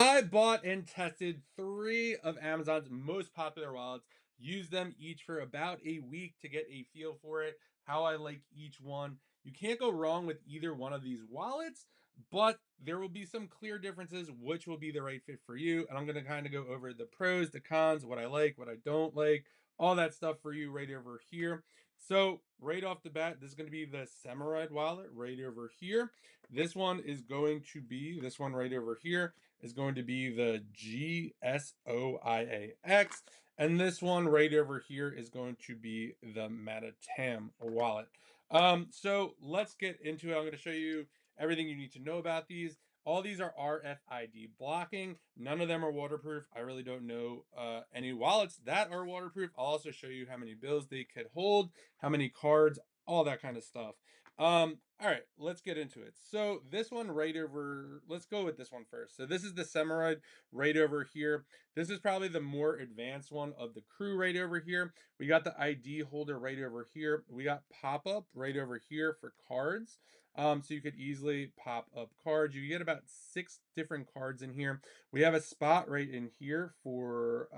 I bought and tested 3 of Amazon's most popular wallets, used them each for about a week to get a feel for it, how I like each one. You can't go wrong with either one of these wallets, but there will be some clear differences which will be the right fit for you. And I'm going to kind of go over the pros, the cons, what I like, what I don't like, all that stuff for you right over here. So, right off the bat, this is going to be the SEMORID wallet right over here. This one is going to be this one right over here is going to be the GSOIAX. And this one right over here is going to be the MAOTOAM wallet. So let's get into it. I'm going to show you everything you need to know about these. All these are RFID blocking. None of them are waterproof. I really don't know any wallets that are waterproof. I'll also show you how many bills they could hold, how many cards, all that kind of stuff. All right, let's get into it. So this one right over, let's go with this one first. So this is the SEMORID right over here. This is probably the more advanced one of the crew right over here. We got the ID holder right over here. We got pop-up right over here for cards. So you could easily pop up cards. You get about 6 different cards in here. We have a spot right in here for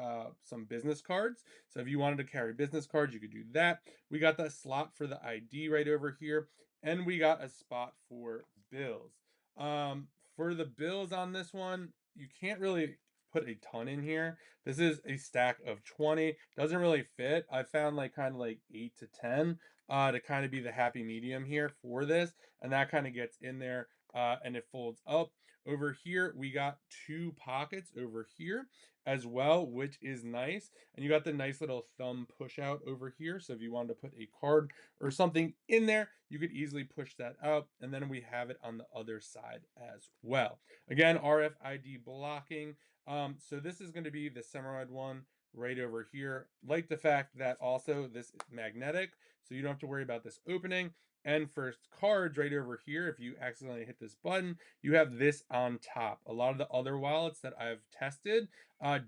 some business cards. So if you wanted to carry business cards, you could do that. We got the slot for the ID right over here, and we got a spot for bills. For the bills on this one, you can't really put a ton in here. This is a stack of 20. Doesn't really fit. I found like kind of like 8 to 10 to kind of be the happy medium here for this, and that kind of gets in there and it folds up. Over here, we got 2 pockets over here as well, which is nice. And you got the nice little thumb push out over here. So if you wanted to put a card or something in there, you could easily push that out. And then we have it on the other side as well. Again, RFID blocking. So this is going to be the SEMORID one right over here. Like the fact that also this is magnetic, so you don't have to worry about this opening. And for cards right over here, if you accidentally hit this button, you have this on top. A lot of the other wallets that I've tested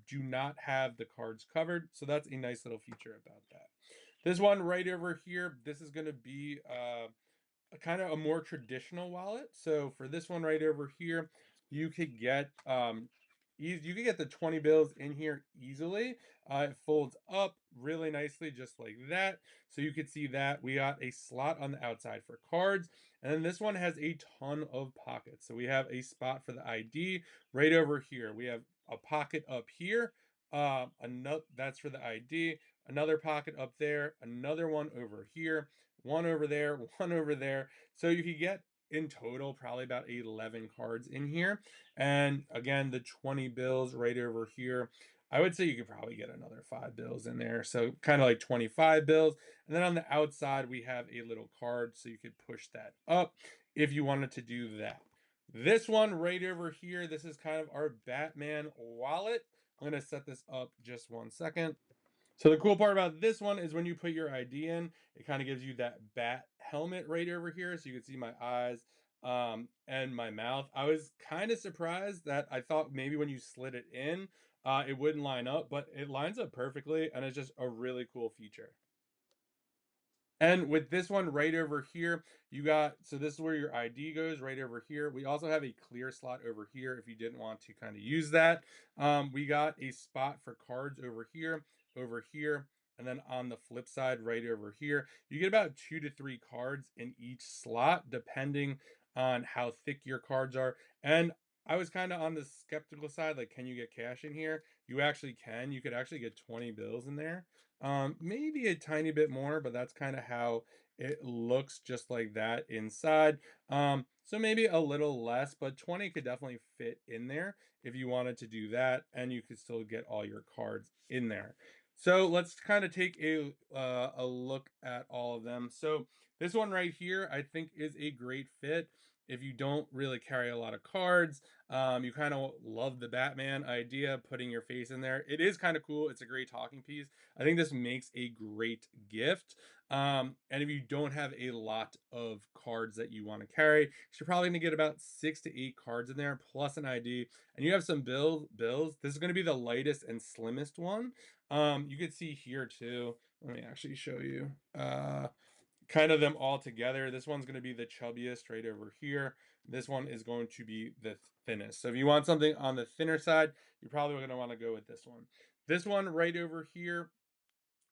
do not have the cards covered. So that's a nice little feature about that. This one right over here, this is going to be a kind of a more traditional wallet. So for this one right over here, you could get you could get the 20 bills in here easily. It folds up really nicely just like that. So you could see that we got a slot on the outside for cards. And then this one has a ton of pockets. So we have a spot for the ID right over here. We have a pocket up here. Another that's for the ID, another pocket up there, another one over here, one over there, one over there. So you could get in total probably about 11 cards in here. And again, the 20 bills right over here. I would say you could probably get another 5 bills in there. So kind of like 25 bills. And then on the outside, we have a little card. So you could push that up if you wanted to do that. This one right over here, this is kind of our Batman wallet. I'm going to set this up just one second. So the cool part about this one is when you put your ID in, it kind of gives you that bat helmet right over here. So you can see my eyes and my mouth. I was kind of surprised that I thought maybe when you slid it in, it wouldn't line up, but it lines up perfectly. And it's just a really cool feature. And with this one right over here, you got, so this is where your ID goes right over here. We also have a clear slot over here if you didn't want to kind of use that. We got a spot for cards over here, and then on the flip side right over here. You get about 2 to 3 cards in each slot, depending on how thick your cards are. And I was kind of on the skeptical side, like, can you get cash in here? You actually can. You could actually get 20 bills in there. Maybe a tiny bit more, but that's kind of how it looks just like that inside. So maybe a little less, but 20 could definitely fit in there if you wanted to do that, and you could still get all your cards in there. So let's kind of take a look at all of them. So this one right here, I think is a great fit. If you don't really carry a lot of cards, you kind of love the Batman idea, putting your face in there. It is kind of cool. It's a great talking piece. I think this makes a great gift. And if you don't have a lot of cards that you want to carry, you're probably going to get about 6 to 8 cards in there, plus an ID. And you have some bills. This is going to be the lightest and slimmest one. You could see here too. Let me actually show you. Kind of them all together. This one's going to be the chubbiest right over here. This one is going to be the thinnest. So if you want something on the thinner side, you're probably going to want to go with this one. This one right over here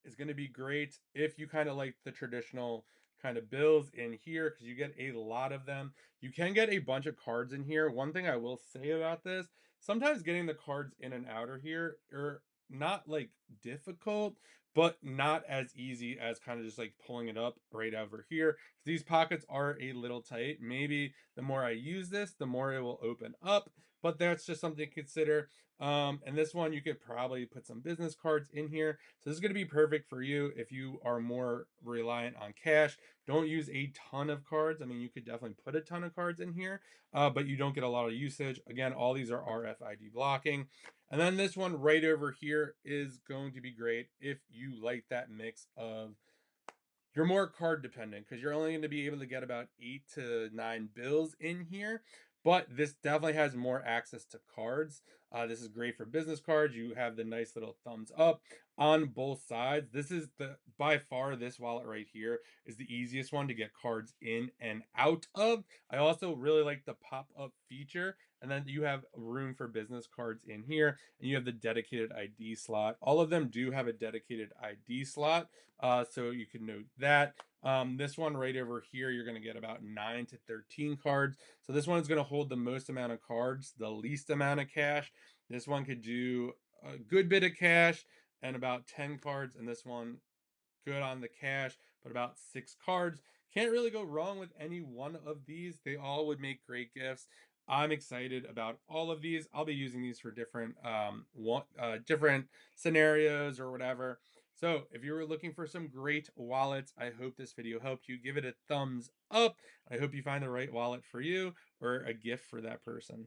is going to be great if you kind of like the traditional kind of bills in here because you get a lot of them. You can get a bunch of cards in here. One thing I will say about this, sometimes getting the cards in and out of here are not like difficult, but not as easy as kind of just like pulling it up right over here. These pockets are a little tight. Maybe the more I use this, the more it will open up, but that's just something to consider. And this one, you could probably put some business cards in here. So this is going to be perfect for you if you are more reliant on cash. Don't use a ton of cards. I mean, you could definitely put a ton of cards in here, but you don't get a lot of usage. Again, all these are RFID blocking. And then this one right over here is going to be great if you like that mix of you're more card dependent because you're only going to be able to get about 8 to 9 bills in here. But this definitely has more access to cards. This is great for business cards. You have the nice little thumbs up on both sides. This is the by far this wallet right here is the easiest one to get cards in and out of. I also really like the pop-up feature. And then you have room for business cards in here, and you have the dedicated ID slot. All of them do have a dedicated ID slot, so you can note that. This one right over here, you're going to get about 9 to 13 cards. So this one is going to hold the most amount of cards, the least amount of cash. This one could do a good bit of cash and about 10 cards. And this one, good on the cash, but about 6 cards. Can't really go wrong with any one of these. They all would make great gifts. I'm excited about all of these. I'll be using these for different scenarios or whatever. So if you were looking for some great wallets, I hope this video helped you. Give it a thumbs up. I hope you find the right wallet for you or a gift for that person.